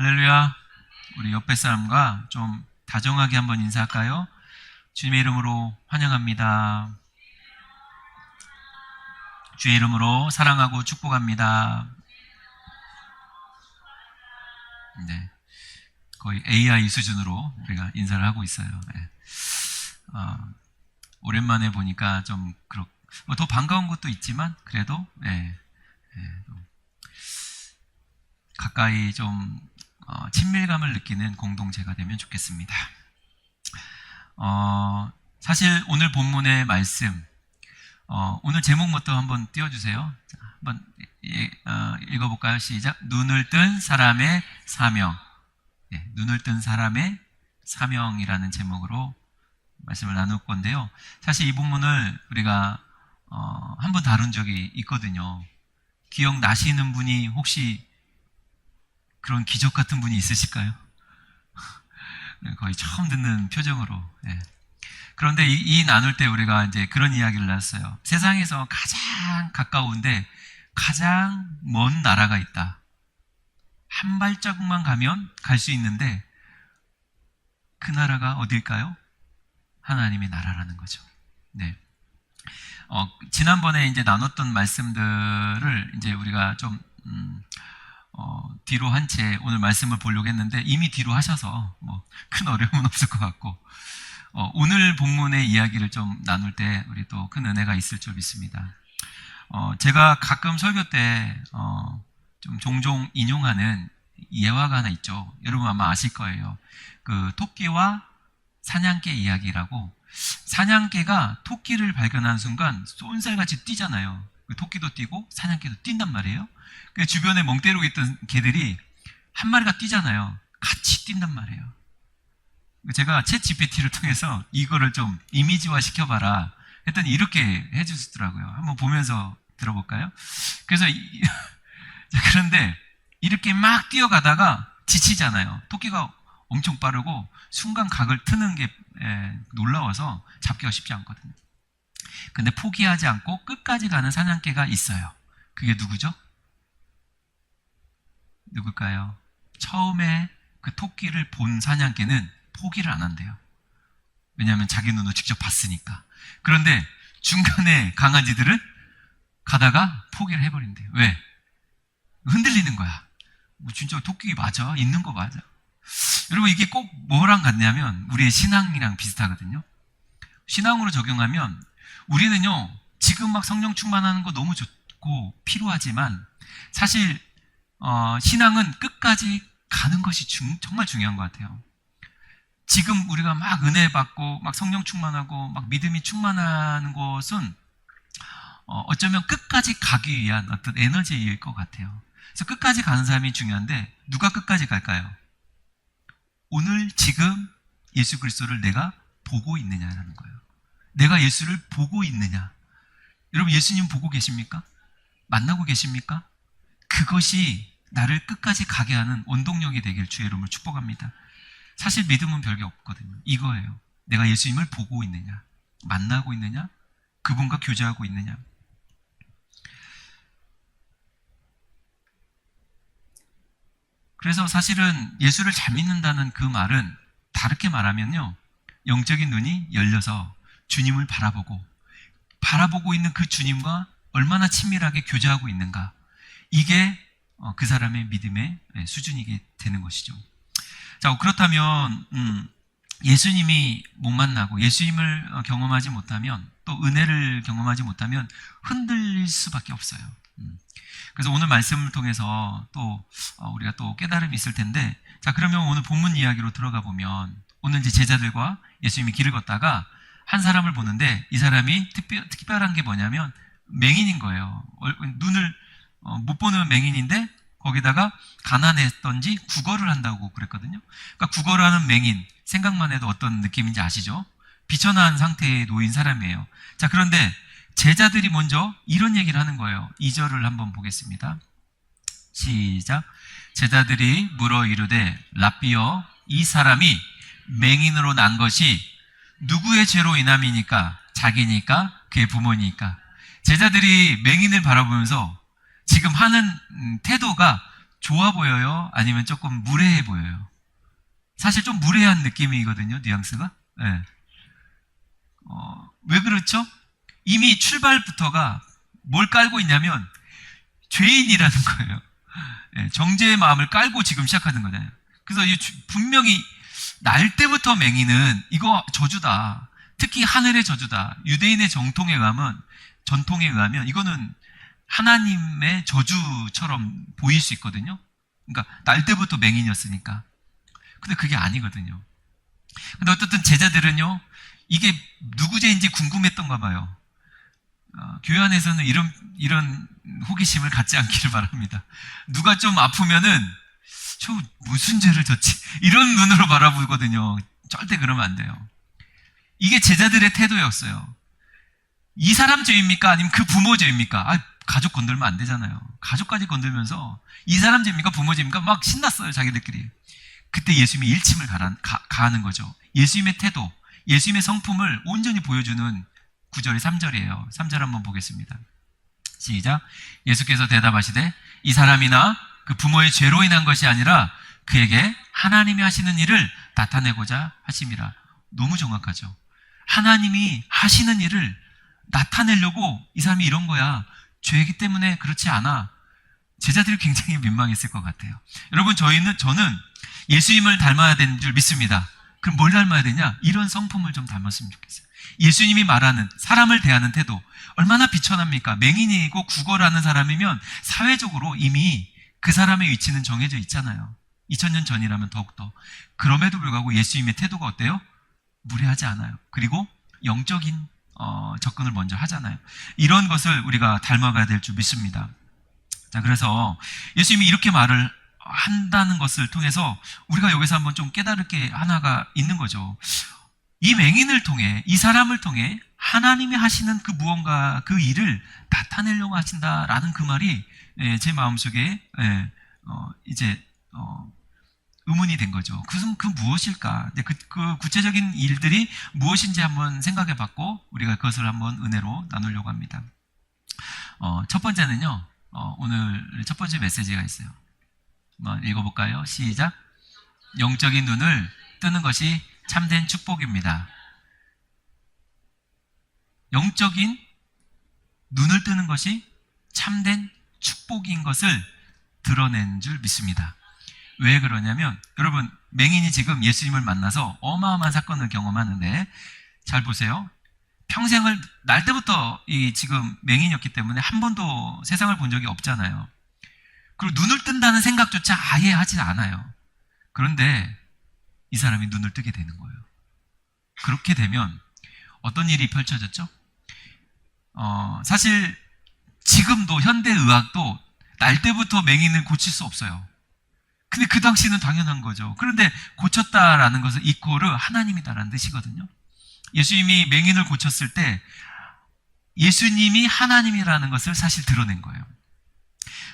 할렐루야. 우리 옆에 사람과 좀 다정하게 한번 인사할까요? 주님의 이름으로 환영합니다. 주의 이름으로 사랑하고 축복합니다. 네, 거의 AI 수준으로 우리가 인사를 하고 있어요. 네. 오랜만에 보니까 좀 더 반가운 것도 있지만 그래도 가까이 좀 친밀감을 느끼는 공동체가 되면 좋겠습니다. 사실 오늘 본문의 말씀, 오늘 제목부터 한번 띄워주세요. 자, 한번 읽어볼까요? 시작. 눈을 뜬 사람의 사명. 네, 눈을 뜬 사람의 사명이라는 제목으로 말씀을 나눌 건데요. 사실 이 본문을 우리가 한번 다룬 적이 있거든요. 기억나시는 분이 혹시 그런 기적 같은 분이 있으실까요? 거의 처음 듣는 표정으로. 네. 그런데 이 나눌 때 우리가 이제 그런 이야기를 나눴어요. 세상에서 가장 가까운데 가장 먼 나라가 있다. 한 발자국만 가면 갈 수 있는데 그 나라가 어딜까요? 하나님의 나라라는 거죠. 네. 지난번에 이제 나눴던 말씀들을 이제 우리가 좀 뒤로 한 채 오늘 말씀을 보려고 했는데 이미 뒤로 하셔서 뭐 큰 어려움은 없을 것 같고 오늘 본문의 이야기를 좀 나눌 때 우리 또 큰 은혜가 있을 줄 믿습니다. 제가 가끔 설교 때 좀 종종 인용하는 예화가 하나 있죠. 여러분 아마 아실 거예요. 그 토끼와 사냥개 이야기라고. 사냥개가 토끼를 발견한 순간 쏜살같이 뛰잖아요. 그 토끼도 뛰고 사냥개도 뛴단 말이에요. 그 주변에 멍 때리고 있던 개들이 한 마리가 뛰잖아요. 같이 뛴단 말이에요. 제가 챗 GPT를 통해서 이거를 좀 이미지화 시켜봐라 했더니 이렇게 해주시더라고요. 한번 보면서 들어볼까요? 그래서 그런데 이렇게 막 뛰어가다가 지치잖아요. 토끼가 엄청 빠르고 순간 각을 트는 게 놀라워서 잡기가 쉽지 않거든요. 근데 포기하지 않고 끝까지 가는 사냥개가 있어요. 그게 누구죠? 누굴까요? 처음에 그 토끼를 본 사냥개는 포기를 안 한대요. 왜냐하면 자기 눈으로 직접 봤으니까. 그런데 중간에 강아지들은 가다가 포기를 해버린대요. 왜? 흔들리는 거야. 진짜 토끼 맞아? 있는 거 맞아? 여러분 이게 꼭 뭐랑 같냐면 우리의 신앙이랑 비슷하거든요. 신앙으로 적용하면 우리는요 지금 막 성령 충만하는 거 너무 좋고 필요하지만 사실 신앙은 끝까지 가는 것이 정말 중요한 것 같아요. 지금 우리가 막 은혜 받고 막 성령 충만하고 막 믿음이 충만하는 것은 어쩌면 끝까지 가기 위한 어떤 에너지일 것 같아요. 그래서 끝까지 가는 사람이 중요한데 누가 끝까지 갈까요? 오늘 지금 예수 그리스도를 내가 보고 있느냐라는 거예요. 내가 예수를 보고 있느냐. 여러분 예수님 보고 계십니까? 만나고 계십니까? 그것이 나를 끝까지 가게 하는 원동력이 되길 주의 이름으로 축복합니다. 사실 믿음은 별게 없거든요. 이거예요. 내가 예수님을 보고 있느냐, 만나고 있느냐, 그분과 교제하고 있느냐. 그래서 사실은 예수를 잘 믿는다는 그 말은 다르게 말하면요, 영적인 눈이 열려서 주님을 바라보고 있는 그 주님과 얼마나 친밀하게 교제하고 있는가. 이게 그 사람의 믿음의 수준이게 되는 것이죠. 자, 그렇다면 예수님이 못 만나고 예수님을 경험하지 못하면 또 은혜를 경험하지 못하면 흔들릴 수밖에 없어요. 그래서 오늘 말씀을 통해서 또 우리가 또 깨달음이 있을 텐데, 자 그러면 오늘 본문 이야기로 들어가 보면 오늘 이제 제자들과 예수님이 길을 걷다가 한 사람을 보는데 이 사람이 특별한 게 뭐냐면 맹인인 거예요. 눈을 못 보는 맹인인데 거기다가 가난했던지 구걸을 한다고 그랬거든요. 그러니까 구걸을 하는 맹인, 생각만 해도 어떤 느낌인지 아시죠? 비천한 상태에 놓인 사람이에요. 자, 그런데 제자들이 먼저 이런 얘기를 하는 거예요. 2절을 한번 보겠습니다. 시작. 제자들이 물어 이르되 랍비여, 이 사람이 맹인으로 난 것이 누구의 죄로 인함이니까? 자기니까? 그의 부모니까? 제자들이 맹인을 바라보면서 지금 하는 태도가 좋아 보여요? 아니면 조금 무례해 보여요? 사실 좀 무례한 느낌이거든요, 뉘앙스가. 네. 왜 그렇죠? 이미 출발부터가 뭘 깔고 있냐면 죄인이라는 거예요. 네, 정죄의 마음을 깔고 지금 시작하는 거잖아요. 그래서 분명히 날 때부터 맹인은 이거 저주다. 특히 하늘의 저주다. 유대인의 전통에 의하면 이거는 하나님의 저주처럼 보일 수 있거든요. 그러니까 날 때부터 맹인이었으니까. 근데 그게 아니거든요. 근데 어쨌든 제자들은요, 이게 누구 죄인지 궁금했던가 봐요. 교회 안에서는 이런 호기심을 갖지 않기를 바랍니다. 누가 좀 아프면은 저 무슨 죄를 졌지? 이런 눈으로 바라보거든요. 절대 그러면 안 돼요. 이게 제자들의 태도였어요. 이 사람 죄입니까? 아니면 그 부모 죄입니까? 가족 건들면 안 되잖아요. 가족까지 건들면서 이 사람 죄입니까? 부모 죄입니까? 막 신났어요, 자기들끼리. 그때 예수님이 일침을 가하는 거죠. 예수님의 태도, 예수님의 성품을 온전히 보여주는 9절이 3절이에요. 3절 한번 보겠습니다. 시작. 예수께서 대답하시되 이 사람이나 그 부모의 죄로 인한 것이 아니라 그에게 하나님이 하시는 일을 나타내고자 하심이라. 너무 정확하죠. 하나님이 하시는 일을 나타내려고 이 사람이 이런 거야. 죄이기 때문에 그렇지 않아. 제자들이 굉장히 민망했을 것 같아요. 여러분, 저는 예수님을 닮아야 되는 줄 믿습니다. 그럼 뭘 닮아야 되냐? 이런 성품을 좀 닮았으면 좋겠어요. 예수님이 말하는 사람을 대하는 태도 얼마나 비천합니까? 맹인이고 구걸하는 사람이면 사회적으로 이미 그 사람의 위치는 정해져 있잖아요. 2000년 전이라면 더욱더. 그럼에도 불구하고 예수님의 태도가 어때요? 무례하지 않아요. 그리고 영적인 접근을 먼저 하잖아요. 이런 것을 우리가 닮아가야 될 줄 믿습니다. 자, 그래서 예수님이 이렇게 말을 한다는 것을 통해서 우리가 여기서 한번 좀 깨달을 게 하나가 있는 거죠. 이 맹인을 통해, 이 사람을 통해 하나님이 하시는 그 무언가, 그 일을 나타내려고 하신다라는 그 말이 제 마음속에 이제 의문이 된 거죠. 그것은 그 무엇일까? 그 구체적인 일들이 무엇인지 한번 생각해 봤고 우리가 그것을 한번 은혜로 나누려고 합니다. 첫 번째는요, 오늘 첫 번째 메시지가 있어요. 한번 읽어볼까요? 시작. 영적인 눈을 뜨는 것이 참된 축복입니다. 영적인 눈을 뜨는 것이 참된 축복인 것을 드러낸 줄 믿습니다. 왜 그러냐면, 여러분, 맹인이 지금 예수님을 만나서 어마어마한 사건을 경험하는데, 잘 보세요. 평생을, 날 때부터 지금 맹인이었기 때문에 한 번도 세상을 본 적이 없잖아요. 그리고 눈을 뜬다는 생각조차 아예 하지 않아요. 그런데 이 사람이 눈을 뜨게 되는 거예요. 그렇게 되면 어떤 일이 펼쳐졌죠? 사실 지금도 현대의학도 날 때부터 맹인을 고칠 수 없어요. 근데 그 당시는 당연한 거죠. 그런데 고쳤다라는 것은 이코르 하나님이다라는 뜻이거든요. 예수님이 맹인을 고쳤을 때 예수님이 하나님이라는 것을 사실 드러낸 거예요.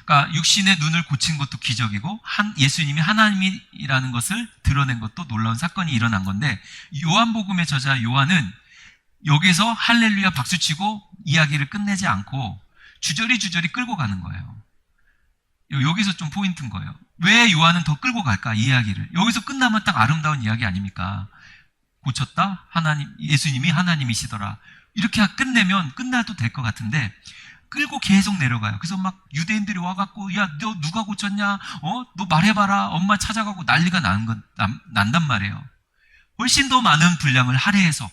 그러니까 육신의 눈을 고친 것도 기적이고 예수님이 하나님이라는 것을 드러낸 것도 놀라운 사건이 일어난 건데, 요한복음의 저자 요한은 여기서 할렐루야 박수치고 이야기를 끝내지 않고 주저리 끌고 가는 거예요. 여기서 좀 포인트인 거예요. 왜 요한은 더 끌고 갈까? 이 이야기를. 여기서 끝나면 딱 아름다운 이야기 아닙니까? 고쳤다? 예수님이 하나님이시더라. 이렇게 끝내면 끝나도 될 것 같은데 끌고 계속 내려가요. 그래서 막 유대인들이 와갖고, 야, 너 누가 고쳤냐? 너 말해봐라. 엄마 찾아가고 난리가 난단 말이에요. 훨씬 더 많은 분량을 할애해서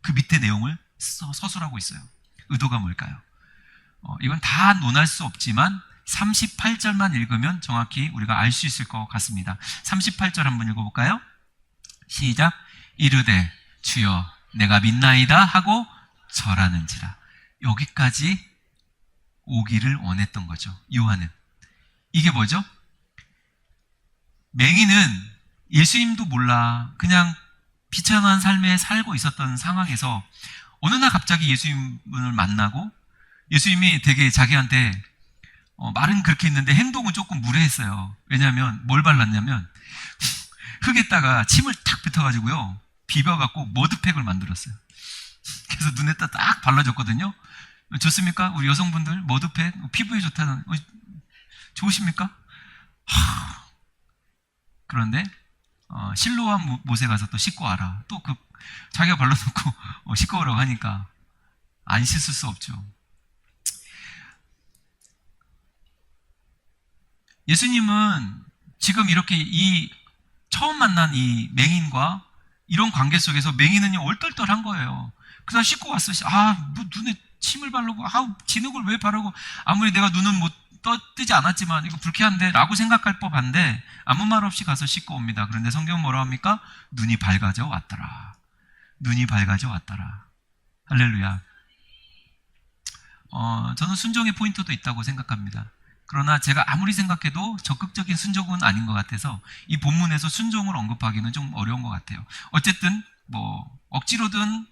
그 밑에 내용을 서술하고 있어요. 의도가 뭘까요? 이건 다 논할 수 없지만 38절만 읽으면 정확히 우리가 알 수 있을 것 같습니다. 38절 한번 읽어볼까요? 시작. 이르되 주여 내가 믿나이다 하고 절하는지라. 여기까지 오기를 원했던 거죠, 요한은. 이게 뭐죠? 맹인은 예수님도 몰라 그냥 비천한 삶에 살고 있었던 상황에서 어느 날 갑자기 예수님을 만나고, 예수님이 되게 자기한테 말은 그렇게 했는데 행동은 조금 무례했어요. 왜냐하면 뭘 발랐냐면 흙에다가 침을 탁 뱉어가지고요, 비벼갖고 머드팩을 만들었어요. 그래서 눈에다 딱 발라줬거든요. 좋습니까? 우리 여성분들 머드팩 피부에 좋다는, 좋으십니까? 그런데 실로암 못에 가서 또 씻고 와라. 또 자기가 발로 놓고 씻고 오라고 하니까 안 씻을 수 없죠. 예수님은 지금 이렇게 처음 만난 이 맹인과 이런 관계 속에서 맹인은 얼떨떨한 거예요. 그래서 씻고 왔어. 뭐 눈에 침을 바르고, 진흙을 왜 바르고, 아무리 내가 눈은 뜨지 않았지만 이거 불쾌한데 라고 생각할 법한데 아무 말 없이 가서 씻고 옵니다. 그런데 성경은 뭐라 합니까? 눈이 밝아져 왔더라. 눈이 밝아져 왔더라. 할렐루야. 저는 순종의 포인트도 있다고 생각합니다. 그러나 제가 아무리 생각해도 적극적인 순종은 아닌 것 같아서 이 본문에서 순종을 언급하기는 좀 어려운 것 같아요. 어쨌든 억지로든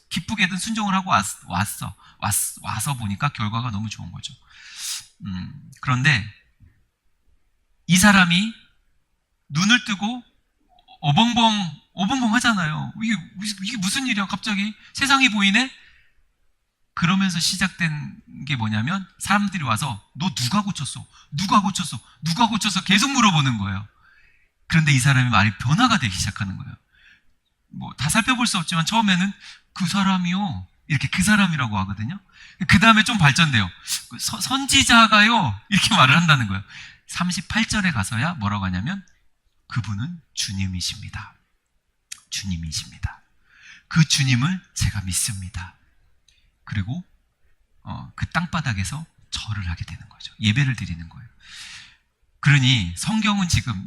기쁘게든 순종을 하고 와서 보니까 결과가 너무 좋은 거죠. 그런데 이 사람이 눈을 뜨고 어벙벙 하잖아요. 이게 무슨 일이야? 갑자기 세상이 보이네? 그러면서 시작된 게 뭐냐면 사람들이 와서 너 누가 고쳤어? 누가 고쳤어? 누가 고쳤어? 계속 물어보는 거예요. 그런데 이 사람이 말이 변화가 되기 시작하는 거예요. 다 살펴볼 수 없지만 처음에는 그 사람이요. 이렇게 그 사람이라고 하거든요. 그 다음에 좀 발전돼요. 선지자가요. 이렇게 말을 한다는 거예요. 38절에 가서야 뭐라고 하냐면 그분은 주님이십니다. 주님이십니다. 그 주님을 제가 믿습니다. 그리고 그 땅바닥에서 절을 하게 되는 거죠. 예배를 드리는 거예요. 그러니 성경은 지금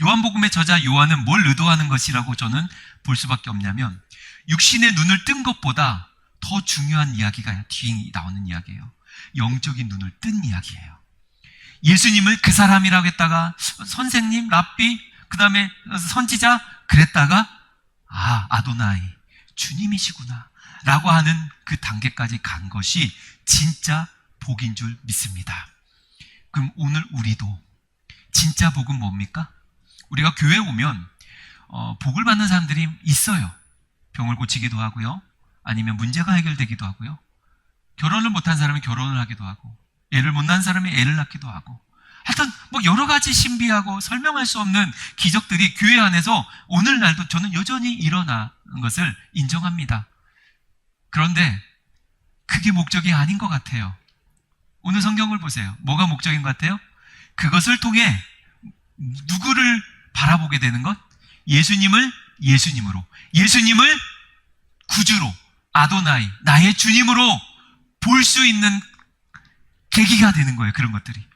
요한복음의 저자 요한은 뭘 의도하는 것이라고 저는 볼 수밖에 없냐면 육신의 눈을 뜬 것보다 더 중요한 이야기가 뒤에 나오는 이야기예요. 영적인 눈을 뜬 이야기예요. 예수님을 그 사람이라고 했다가 선생님, 랍비, 그 다음에 선지자 그랬다가 아도나이 주님이시구나 라고 하는 그 단계까지 간 것이 진짜 복인 줄 믿습니다. 그럼 오늘 우리도 진짜 복은 뭡니까? 우리가 교회 오면 복을 받는 사람들이 있어요. 병을 고치기도 하고요. 아니면 문제가 해결되기도 하고요. 결혼을 못한 사람이 결혼을 하기도 하고 애를 못 낳은 사람이 애를 낳기도 하고 하여튼 여러 가지 신비하고 설명할 수 없는 기적들이 교회 안에서 오늘날도 저는 여전히 일어나는 것을 인정합니다. 그런데 그게 목적이 아닌 것 같아요. 오늘 성경을 보세요. 뭐가 목적인 것 같아요? 그것을 통해 누구를 바라보게 되는 것? 예수님을 예수님으로, 예수님을 구주로, 아도나이, 나의 주님으로 볼 수 있는 계기가 되는 거예요. 그런 것들이.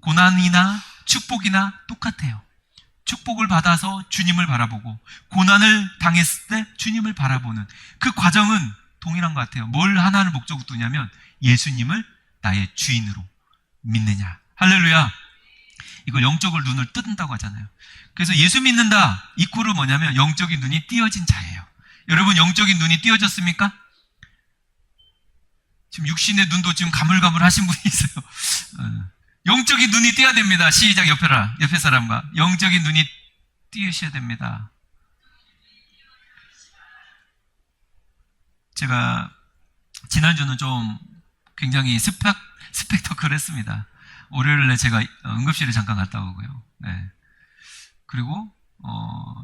고난이나 축복이나 똑같아요. 축복을 받아서 주님을 바라보고 고난을 당했을 때 주님을 바라보는 그 과정은 동일한 것 같아요. 뭘 하나를 목적으로 두냐면 예수님을 나의 주인으로 믿느냐. 할렐루야. 이걸 영적으로 눈을 뜬다고 하잖아요. 그래서 예수 믿는다 이코르 뭐냐면 영적인 눈이 띄어진 자예요. 여러분 영적인 눈이 띄어졌습니까? 지금 육신의 눈도 지금 가물가물 하신 분이 있어요. 영적인 눈이 띄어야 됩니다. 시작. 옆에 사람과 영적인 눈이 띄으셔야 됩니다. 제가 지난주는 좀 굉장히 스펙터클했습니다. 월요일에 제가 응급실에 잠깐 갔다 오고요. 네. 그리고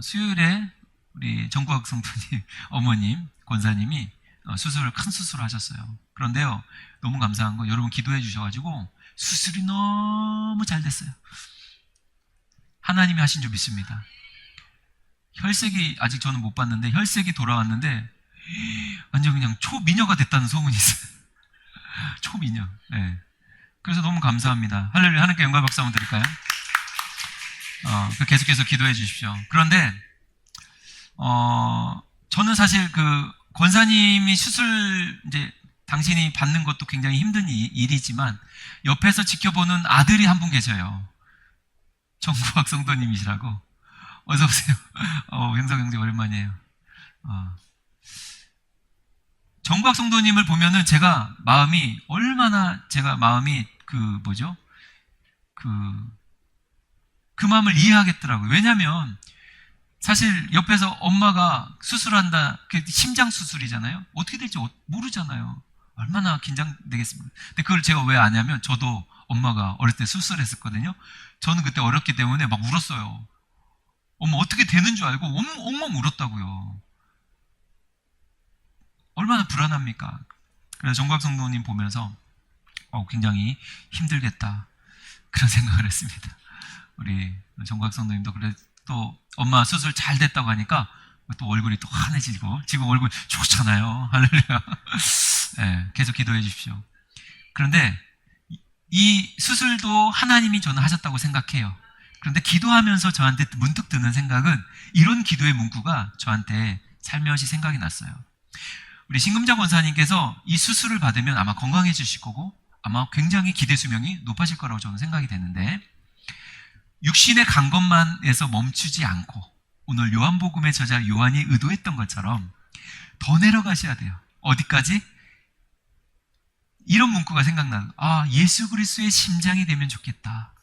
수요일에 우리 정구학 성도님 어머님 권사님이 큰 수술을 하셨어요. 그런데요 너무 감사한 거 여러분 기도해 주셔가지고 수술이 너무 잘 됐어요. 하나님이 하신 줄 믿습니다. 혈색이 아직 저는 못 봤는데 혈색이 돌아왔는데 완전 그냥 초미녀가 됐다는 소문이 있어요. 초미녀. 네. 그래서 너무 감사합니다. 할렐루야. 하나님께 영광 박수 한번 드릴까요? 계속해서 기도해 주십시오. 그런데 저는 사실 그 권사님이 수술 이제 당신이 받는 것도 굉장히 힘든 일이지만 옆에서 지켜보는 아들이 한 분 계셔요. 정구학 성도님이시라고. 어서 오세요. 형석 형제 오랜만이에요. 정구학 성도님을 보면은 얼마나 제가 마음이 그 마음을 이해하겠더라고요. 왜냐면 사실 옆에서 엄마가 수술한다, 심장 수술이잖아요. 어떻게 될지 모르잖아요. 얼마나 긴장되겠습니까? 근데 그걸 제가 왜 아냐면 저도 엄마가 어릴 때 수술했었거든요. 저는 그때 어렸기 때문에 막 울었어요. 엄마 어떻게 되는 줄 알고 엉엉 울었다고요. 얼마나 불안합니까? 그래서 정각 성도님 보면서 굉장히 힘들겠다 그런 생각을 했습니다. 우리 정각 성도님도 그래 또 엄마 수술 잘 됐다고 하니까 또 얼굴이 또 환해지고 지금 얼굴 좋잖아요. 할렐루야. 네, 계속 기도해 주십시오. 그런데 이 수술도 하나님이 저는 하셨다고 생각해요. 그런데 기도하면서 저한테 문득 드는 생각은 이런 기도의 문구가 저한테 살며시 생각이 났어요. 우리 신금자 권사님께서 이 수술을 받으면 아마 건강해지실 거고 아마 굉장히 기대 수명이 높아질 거라고 저는 생각이 되는데 육신에 간 것만에서 멈추지 않고 오늘 요한복음의 저자 요한이 의도했던 것처럼 더 내려가셔야 돼요. 어디까지? 이런 문구가 생각나는 예수 그리스도의 심장이 되면 좋겠다.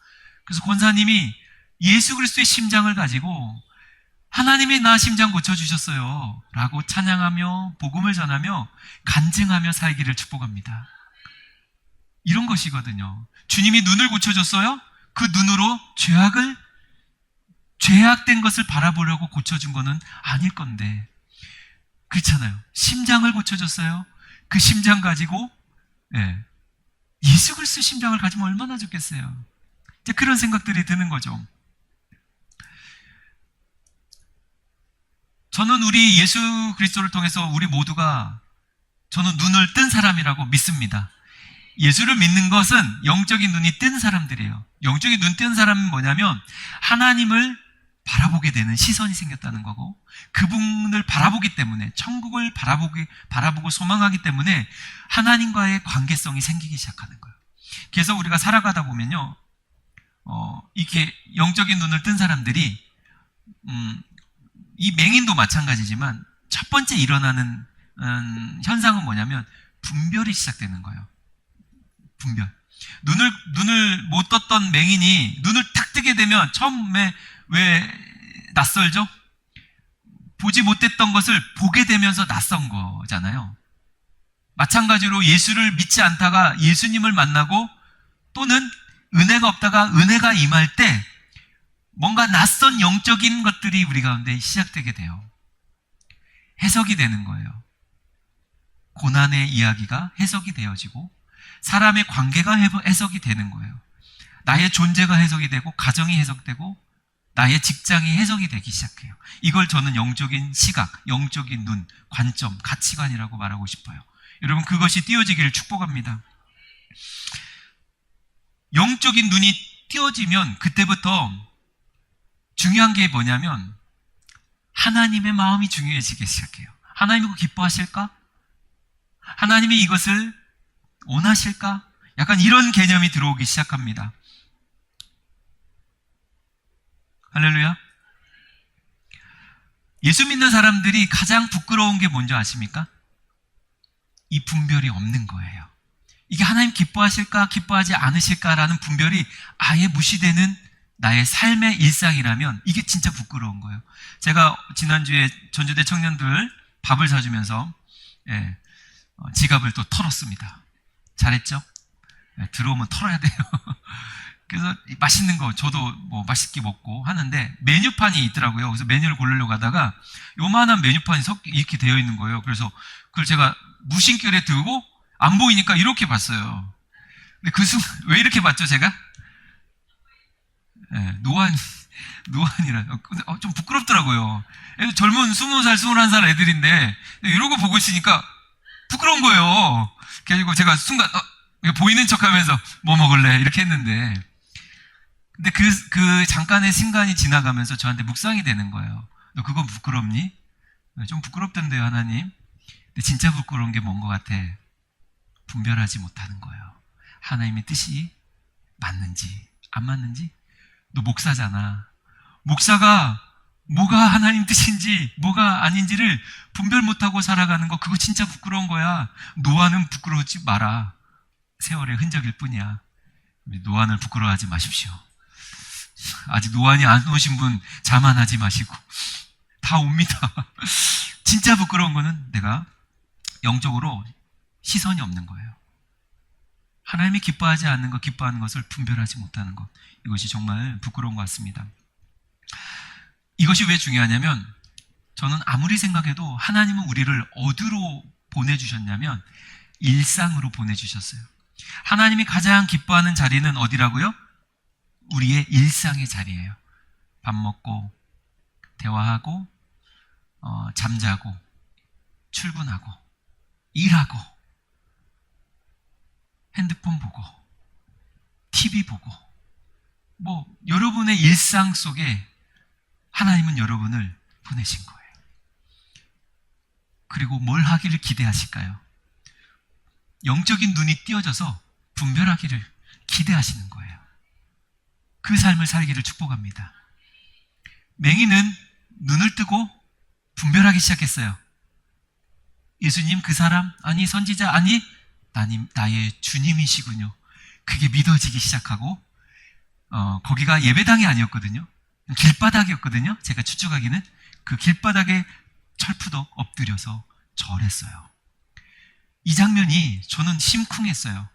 그래서 권사님이 예수 그리스도의 심장을 가지고 하나님이 나 심장 고쳐주셨어요 라고 찬양하며 복음을 전하며 간증하며 살기를 축복합니다. 이런 것이거든요. 주님이 눈을 고쳐줬어요? 그 눈으로 죄악된 것을 바라보려고 고쳐준 거는 아닐 건데 그렇잖아요. 심장을 고쳐줬어요. 그 심장 가지고 예수 그리스도 심장을 가지면 얼마나 좋겠어요. 이제 그런 생각들이 드는 거죠. 저는 우리 예수 그리스도를 통해서 우리 모두가 저는 눈을 뜬 사람이라고 믿습니다. 예수를 믿는 것은 영적인 눈이 뜬 사람들이에요. 영적인 눈 뜬 사람은 뭐냐면 하나님을 바라보게 되는 시선이 생겼다는 거고 그분을 바라보기 때문에 천국을 바라보고 소망하기 때문에 하나님과의 관계성이 생기기 시작하는 거예요. 그래서 우리가 살아가다 보면요 이렇게 영적인 눈을 뜬 사람들이 이 맹인도 마찬가지지만 첫 번째 일어나는 현상은 뭐냐면 분별이 시작되는 거예요. 분별. 눈을 못 떴던 맹인이 눈을 탁 뜨게 되면 처음에 왜 낯설죠? 보지 못했던 것을 보게 되면서 낯선 거잖아요. 마찬가지로 예수를 믿지 않다가 예수님을 만나고 또는 은혜가 없다가 은혜가 임할 때 뭔가 낯선 영적인 것들이 우리 가운데 시작되게 돼요. 해석이 되는 거예요. 고난의 이야기가 해석이 되어지고 사람의 관계가 해석이 되는 거예요. 나의 존재가 해석이 되고 가정이 해석되고 나의 직장이 해석이 되기 시작해요. 이걸 저는 영적인 시각, 영적인 눈, 관점, 가치관이라고 말하고 싶어요. 여러분 그것이 띄어지기를 축복합니다. 영적인 눈이 띄어지면 그때부터 중요한 게 뭐냐면 하나님의 마음이 중요해지기 시작해요. 하나님이 그거 기뻐하실까? 하나님이 이것을 원하실까? 약간 이런 개념이 들어오기 시작합니다. 할렐루야. 예수 믿는 사람들이 가장 부끄러운 게 뭔지 아십니까? 이 분별이 없는 거예요. 이게 하나님 기뻐하실까 기뻐하지 않으실까라는 분별이 아예 무시되는 나의 삶의 일상이라면 이게 진짜 부끄러운 거예요. 제가 지난주에 전주대 청년들 밥을 사주면서 지갑을 또 털었습니다. 잘했죠? 들어오면 털어야 돼요. 그래서 맛있는 거 저도 뭐 맛있게 먹고 하는데 메뉴판이 있더라고요. 그래서 메뉴를 고르려고 하다가 요만한 메뉴판이 이렇게 되어 있는 거예요. 그래서 그걸 제가 무심결에 들고 안 보이니까 이렇게 봤어요. 근데 그 순간 왜 이렇게 봤죠, 제가? 노안이라 좀 부끄럽더라고요. 젊은 20살, 21살 애들인데 이러고 보고 있으니까 부끄러운 거예요. 그래가지고 제가 순간 보이는 척하면서 뭐 먹을래 이렇게 했는데 근데 그 잠깐의 순간이 지나가면서 저한테 묵상이 되는 거예요. 너 그건 부끄럽니? 좀 부끄럽던데요, 하나님. 근데 진짜 부끄러운 게 뭔 것 같아? 분별하지 못하는 거예요. 하나님의 뜻이 맞는지 안 맞는지. 너 목사잖아. 목사가 뭐가 하나님 뜻인지 뭐가 아닌지를 분별 못하고 살아가는 거 그거 진짜 부끄러운 거야. 노아는 부끄러우지 마라. 세월의 흔적일 뿐이야. 노안을 부끄러워하지 마십시오. 아직 노안이 안 오신 분 자만하지 마시고 다 옵니다. 진짜 부끄러운 거는 내가 영적으로 시선이 없는 거예요. 하나님이 기뻐하지 않는 것, 기뻐하는 것을 분별하지 못하는 것, 이것이 정말 부끄러운 것 같습니다. 이것이 왜 중요하냐면, 저는 아무리 생각해도 하나님은 우리를 어디로 보내주셨냐면 일상으로 보내주셨어요. 하나님이 가장 기뻐하는 자리는 어디라고요? 우리의 일상의 자리예요. 밥 먹고 대화하고 잠자고 출근하고 일하고 핸드폰 보고 TV 보고, 여러분의 일상 속에 하나님은 여러분을 보내신 거예요. 그리고 뭘 하기를 기대하실까요? 영적인 눈이 띄어져서 분별하기를 기대하시는 거예요. 그 삶을 살기를 축복합니다. 맹인은 눈을 뜨고 분별하기 시작했어요. 예수님 그 사람? 아니 선지자? 아니 나의 주님이시군요. 그게 믿어지기 시작하고, 거기가 예배당이 아니었거든요. 길바닥이었거든요. 제가 추측하기는 그 길바닥에 철푸덕 엎드려서 절했어요. 이 장면이 저는 심쿵했어요.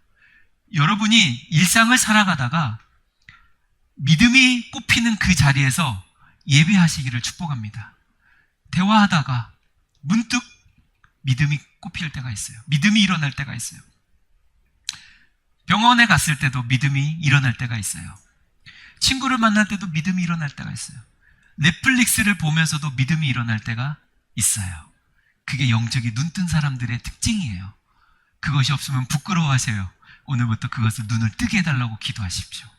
여러분이 일상을 살아가다가 믿음이 꼽히는 그 자리에서 예배하시기를 축복합니다. 대화하다가 문득 믿음이 꼽힐 때가 있어요. 믿음이 일어날 때가 있어요. 병원에 갔을 때도 믿음이 일어날 때가 있어요. 친구를 만날 때도 믿음이 일어날 때가 있어요. 넷플릭스를 보면서도 믿음이 일어날 때가 있어요. 그게 영적이 눈뜬 사람들의 특징이에요. 그것이 없으면 부끄러워하세요. 오늘부터 그것을 눈을 뜨게 해달라고 기도하십시오.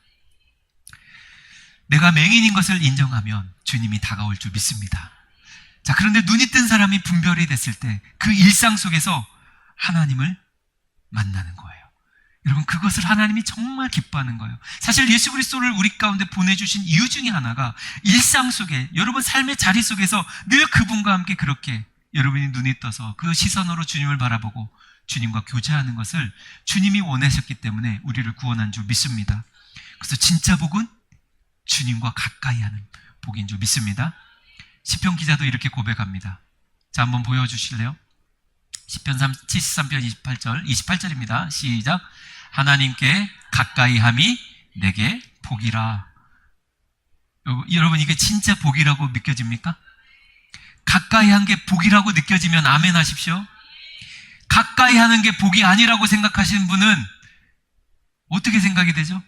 내가 맹인인 것을 인정하면 주님이 다가올 줄 믿습니다. 자, 그런데 눈이 뜬 사람이 분별이 됐을 때 그 일상 속에서 하나님을 만나는 거예요. 여러분, 그것을 하나님이 정말 기뻐하는 거예요. 사실 예수 그리스도를 우리 가운데 보내주신 이유 중에 하나가 일상 속에, 여러분 삶의 자리 속에서 늘 그분과 함께 그렇게 여러분이 눈이 떠서 그 시선으로 주님을 바라보고 주님과 교제하는 것을 주님이 원하셨기 때문에 우리를 구원한 줄 믿습니다. 그래서 진짜 복은 주님과 가까이 하는 복인 줄 믿습니다. 시편 기자도 이렇게 고백합니다. 자, 한번 보여주실래요? 시편 73편 28절입니다. 시작. 하나님께 가까이 함이 내게 복이라. 여러분, 이게 진짜 복이라고 느껴집니까? 가까이 한 게 복이라고 느껴지면 아멘 하십시오. 가까이 하는 게 복이 아니라고 생각하시는 분은 어떻게 생각이 되죠?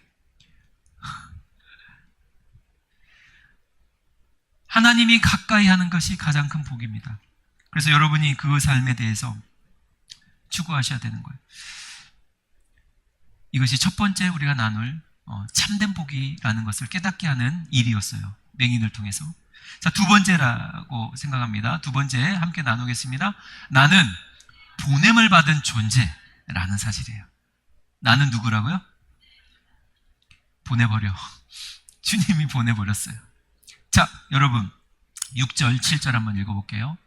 하나님이 가까이 하는 것이 가장 큰 복입니다. 그래서 여러분이 그 삶에 대해서 추구하셔야 되는 거예요. 이것이 첫 번째 우리가 나눌 참된 복이라는 것을 깨닫게 하는 일이었어요. 맹인을 통해서. 자, 두 번째라고 생각합니다. 두 번째 함께 나누겠습니다. 나는 보냄을 받은 존재라는 사실이에요. 나는 누구라고요? 보내버려. 주님이 보내버렸어요. 자, 여러분 6절, 7절 한번 읽어볼게요.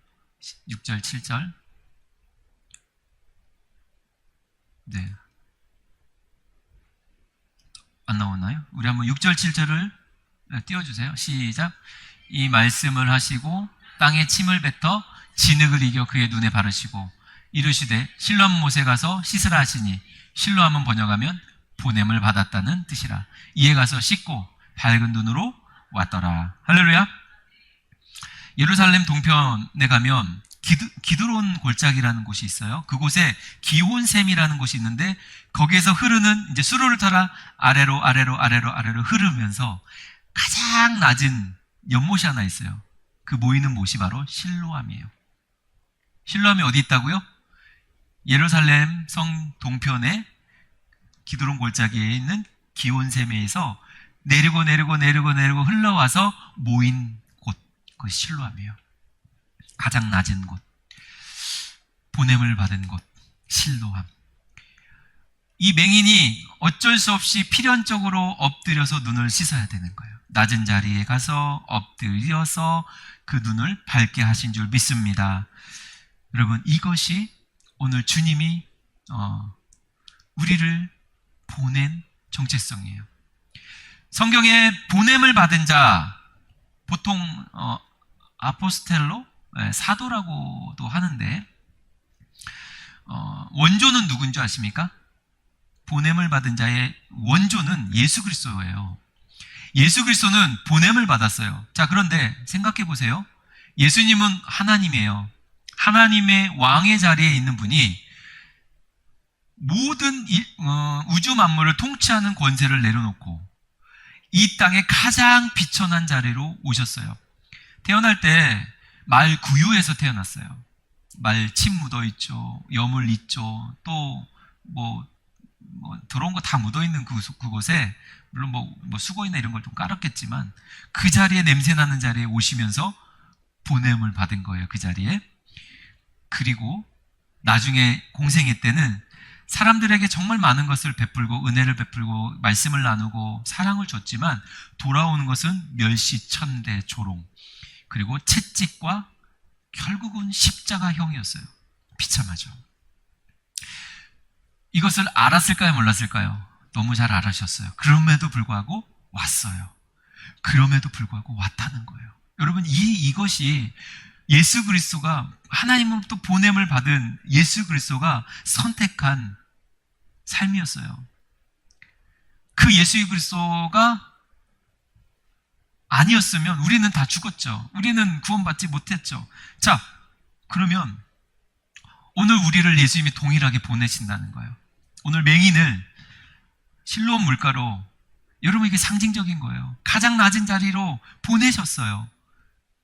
6절, 7절. 네. 안 나오나요? 우리 한번 6절, 7절을 띄워주세요. 시작. 이 말씀을 하시고 땅에 침을 뱉어 진흙을 이겨 그의 눈에 바르시고 이르시되 실로암 못에 가서 씻으라 하시니, 실로암은 번역하면 보냄을 받았다는 뜻이라. 이에 가서 씻고 밝은 눈으로 왔더라. 할렐루야. 예루살렘 동편에 가면 기드론 골짜기라는 곳이 있어요. 그곳에 기온샘이라는 곳이 있는데 거기에서 흐르는, 이제 수로를 타라 아래로 흐르면서 가장 낮은 연못이 하나 있어요. 그 모이는 못이 바로 실로암이에요. 실로암이 어디 있다고요? 예루살렘 성 동편에 기드론 골짜기에 있는 기온샘에서 내리고 흘러와서 모인 곳, 그 실로암이에요. 가장 낮은 곳, 보냄을 받은 곳, 실로암. 이 맹인이 어쩔 수 없이 필연적으로 엎드려서 눈을 씻어야 되는 거예요. 낮은 자리에 가서 엎드려서 그 눈을 밝게 하신 줄 믿습니다. 여러분, 이것이 오늘 주님이 우리를 보낸 정체성이에요. 성경에 보냄을 받은 자, 보통 아포스텔로, 사도라고도 하는데 원조는 누군지 아십니까? 보냄을 받은 자의 원조는 예수 그리스도예요. 예수 그리스도는 보냄을 받았어요. 자, 그런데 생각해 보세요. 예수님은 하나님이에요. 하나님의 왕의 자리에 있는 분이 모든 우주 만물을 통치하는 권세를 내려놓고 이 땅의 가장 비천한 자리로 오셨어요. 태어날 때 말 구유에서 태어났어요. 말 침 묻어있죠. 여물 있죠. 또 더러운 거 다 묻어있는 그곳에 물론 수건이나 이런 걸 좀 깔았겠지만 그 자리에 냄새나는 자리에 오시면서 보냄을 받은 거예요. 그 자리에. 그리고 나중에 공생애 때는 사람들에게 정말 많은 것을 베풀고 은혜를 베풀고 말씀을 나누고 사랑을 줬지만 돌아오는 것은 멸시천대 조롱 그리고 채찍과 결국은 십자가형이었어요. 비참하죠. 이것을 알았을까요? 몰랐을까요? 너무 잘 알으셨어요. 그럼에도 불구하고 왔어요. 그럼에도 불구하고 왔다는 거예요. 여러분, 이것이 예수 그리스도가 하나님으로부터 보냄을 받은 예수 그리스도가 선택한 삶이었어요. 그 예수 그리스도가 아니었으면 우리는 다 죽었죠. 우리는 구원받지 못했죠. 자, 그러면 오늘 우리를 예수님이 동일하게 보내신다는 거예요. 오늘 맹인을 실로암 물가로, 여러분 이게 상징적인 거예요. 가장 낮은 자리로 보내셨어요.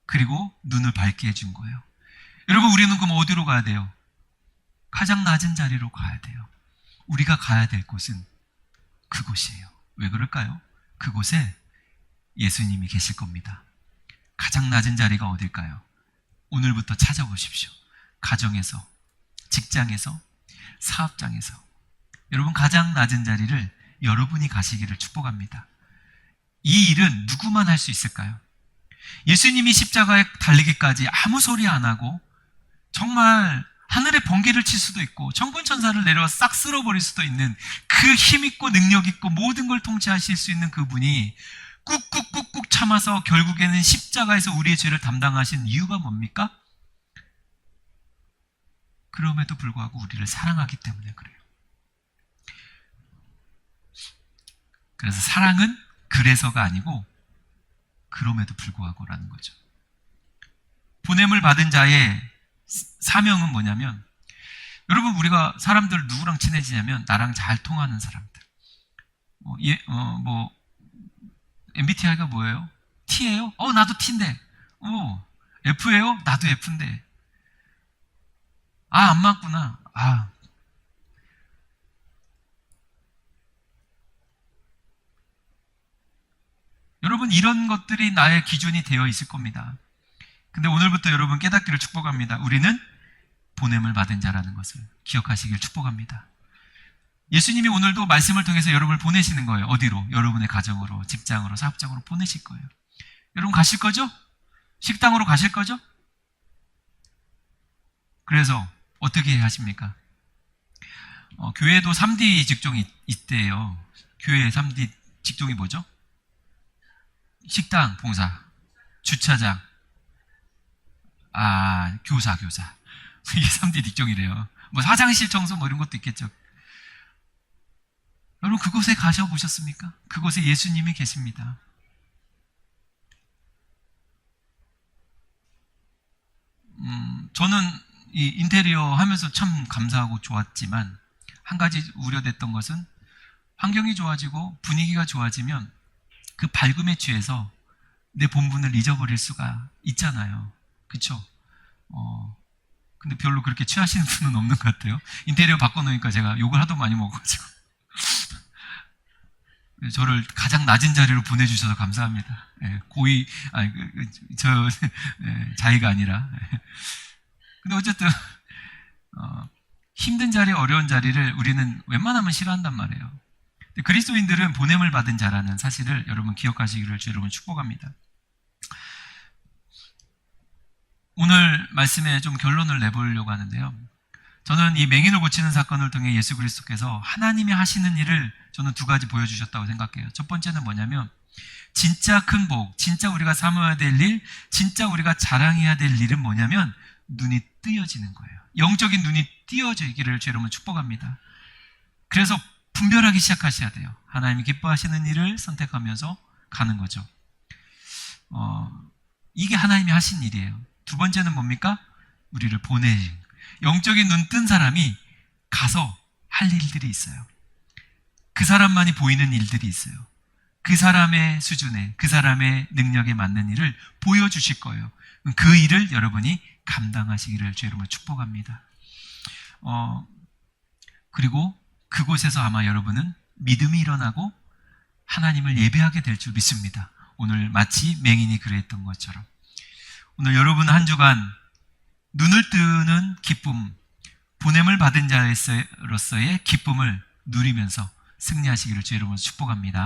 그리고 눈을 밝게 해준 거예요. 여러분, 우리는 그럼 어디로 가야 돼요? 가장 낮은 자리로 가야 돼요. 우리가 가야 될 곳은 그곳이에요. 왜 그럴까요? 그곳에 예수님이 계실 겁니다. 가장 낮은 자리가 어딜까요? 오늘부터 찾아보십시오. 가정에서, 직장에서, 사업장에서. 여러분, 가장 낮은 자리를 여러분이 가시기를 축복합니다. 이 일은 누구만 할 수 있을까요? 예수님이 십자가에 달리기까지 아무 소리 안 하고 정말 하늘에 번개를 칠 수도 있고 천군천사를 내려와 싹 쓸어버릴 수도 있는 그 힘있고 능력있고 모든 걸 통치하실 수 있는 그분이 꾹꾹꾹꾹 참아서 결국에는 십자가에서 우리의 죄를 담당하신 이유가 뭡니까? 그럼에도 불구하고 우리를 사랑하기 때문에 그래요. 그래서 사랑은 그래서가 아니고 그럼에도 불구하고라는 거죠. 보냄을 받은 자의 사명은 뭐냐면, 여러분, 우리가 사람들 누구랑 친해지냐면 나랑 잘 통하는 사람들. MBTI가 뭐예요? T예요? 나도 T인데. F예요? 나도 F인데. 안 맞구나. 여러분, 이런 것들이 나의 기준이 되어 있을 겁니다. 근데 오늘부터 여러분 깨닫기를 축복합니다. 우리는 보냄을 받은 자라는 것을 기억하시길 축복합니다. 예수님이 오늘도 말씀을 통해서 여러분을 보내시는 거예요. 어디로? 여러분의 가정으로, 직장으로, 사업장으로 보내실 거예요. 여러분 가실 거죠? 식당으로 가실 거죠? 그래서 어떻게 하십니까? 교회도 3D 직종이 있대요. 교회의 3D 직종이 뭐죠? 식당, 봉사, 주차장, 교사. 이게 3D 직종이래요. 화장실 청소 이런 것도 있겠죠. 여러분, 그곳에 가셔보셨습니까? 그곳에 예수님이 계십니다. 저는 이 인테리어 하면서 참 감사하고 좋았지만 한 가지 우려됐던 것은 환경이 좋아지고 분위기가 좋아지면 그 밝음에 취해서 내 본분을 잊어버릴 수가 있잖아요. 그쵸? 근데 별로 그렇게 취하시는 분은 없는 것 같아요. 인테리어 바꿔놓으니까 제가 욕을 하도 많이 먹어가지고. 저를 가장 낮은 자리로 보내주셔서 감사합니다. 자의가 아니라. 근데 어쨌든, 힘든 자리, 어려운 자리를 우리는 웬만하면 싫어한단 말이에요. 그리스도인들은 보냄을 받은 자라는 사실을 여러분 기억하시기를 여러분 축복합니다. 오늘 말씀에 좀 결론을 내보려고 하는데요. 저는 이 맹인을 고치는 사건을 통해 예수 그리스도께서 하나님이 하시는 일을 저는 두 가지 보여주셨다고 생각해요. 첫 번째는 뭐냐면 진짜 큰 복, 진짜 우리가 삼아야 될 일, 진짜 우리가 자랑해야 될 일은 뭐냐면 눈이 뜨여지는 거예요. 영적인 눈이 띄어지기를 여러분 축복합니다. 그래서 분별하기 시작하셔야 돼요. 하나님이 기뻐하시는 일을 선택하면서 가는 거죠. 이게 하나님이 하신 일이에요. 두 번째는 뭡니까? 우리를 보내신, 영적인 눈 뜬 사람이 가서 할 일들이 있어요. 그 사람만이 보이는 일들이 있어요. 그 사람의 수준에, 그 사람의 능력에 맞는 일을 보여주실 거예요. 그 일을 여러분이 감당하시기를 주 여러분을 축복합니다. 그리고 그곳에서 아마 여러분은 믿음이 일어나고 하나님을 예배하게 될 줄 믿습니다. 오늘 마치 맹인이 그랬던 것처럼 오늘 여러분 한 주간 눈을 뜨는 기쁨, 보냄을 받은 자로서의 기쁨을 누리면서 승리하시기를 주 여러분 축복합니다.